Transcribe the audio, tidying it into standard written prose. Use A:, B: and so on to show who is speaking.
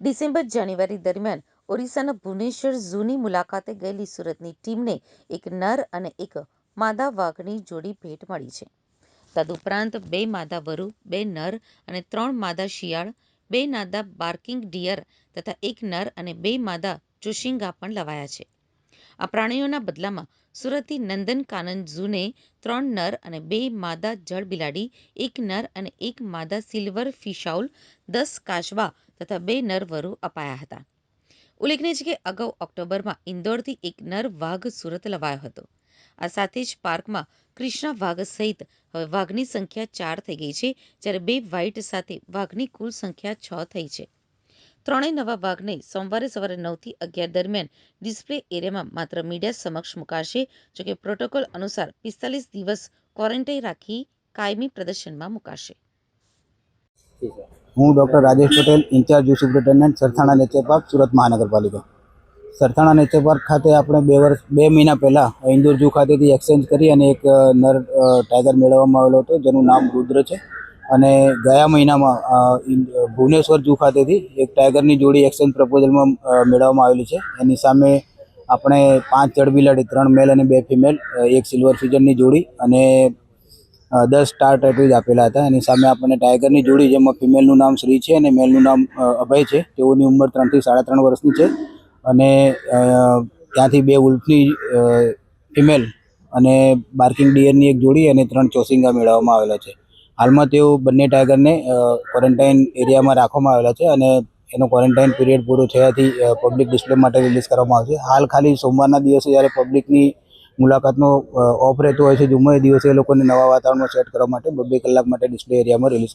A: December જાન્યુઆરી દરમિયાન ઓરિસ્સાના ભુવનેશ્વર ઝૂની મુલાકાતે ગયેલી સુરતની ટીમને એક નર અને એક માદા વાઘની જોડી ભેટ મળી છે. તદુપરાંત 2 માદા વરુ, 2 નર અને 3 માદા શિયાળ, 2 માદા બાર્કિંગ ડિયર તથા 1 નર અને 2 માદા ચોશિંગા પણ લવાયા છે. આ પ્રાણીઓના બદલામાં સુરતથી નંદનકાનન ઝૂને 3 નર અને 2 માદા જળ બિલાડી, 1 નર અને 1 માદા સિલ્વર ફિશાઉલ, 10 કાચબા તથા 2 નર વરુ અપાયા હતા. ઉલ્લેખનીય છે કે અગાઉ ઓક્ટોબરમાં ઇન્દોરથી 1 નર વાઘ સુરત લવાયો હતો. આ સાથે જ પાર્કમાં ક્રિષ્ના વાઘ સહિત હવે વાઘની સંખ્યા 4 થઈ ગઈ છે, જ્યારે 2 વ્હાઇટ સાથે વાઘની કુલ સંખ્યા 6 થઈ છે. ત્રણેય નવા વાઘને સોમવારે સવારે 9 થી 11 દરમિયાન ડિસ્પ્લે એરિયામાં માત્ર મીડિયા સમક્ષ મુકાશે. જોકે પ્રોટોકોલ અનુસાર 45 દિવસ ક્વોરન્ટાઇન રાખી કાયમી પ્રદર્શનમાં મુકાશે.
B: હું doctor Rajesh Patel, incharge zoo superintendent, Sarthana nature park, Surat Mahanagarpalika. Sarthana nature park ખાતે આપણે 2 મહિના પહેલાં ઇન્દોર ઝૂ ખાતેથી એક્સચેન્જ કરી અને એક નર ટાઈગર મેળવવામાં આવેલો હતો, જેનું નામ રુદ્ર છે. અને ગયા મહિનામાં ભુવનેશ્વર ઝૂ ખાતેથી એક ટાઈગરની જોડી એક્સચેન્જ પ્રપોઝલમાં મેળવવામાં આવેલી છે. એની સામે આપણે 5 જળબિલાડી, 3 મેલ અને 2 ફિમેલ, એક સિલ્વર ફિજનની જોડી અને 10 સ્ટાર ટેટૂઝ આપેલા હતા. એની સામે આપણને ટાઈગરની જોડી, જેમાં ફિમેલનું નામ શ્રી છે અને મેલનું નામ અભય છે. તેઓની ઉંમર 3 થી 3.5 વર્ષની છે. અને ત્યાંથી 2 ઉલ્ફની ફિમેલ અને બાર્કિંગ ડિયરની એક જોડી અને 3 ચોસિંગા મેળવવામાં આવેલા છે. હાલમાં તેઓ બંને ટાઈગરને ક્વોરન્ટાઇન એરિયામાં રાખવામાં આવેલા છે અને એનો ક્વોરન્ટાઇન પીરિયડ પૂરો થયાથી પબ્લિક ડિસ્પ્લે માટે રિલીઝ કરવામાં આવશે. હાલ ખાલી સોમવારના દિવસે જ્યારે પબ્લિકની મુલાકાતનો ઓફ રહેતો હોય છે ઝૂમાં, એ દિવસે એ લોકોને નવા વાતાવરણમાં સેટ કરવા માટે 2 કલાક માટે ડિસ્પ્લે એરિયામાં રિલીઝ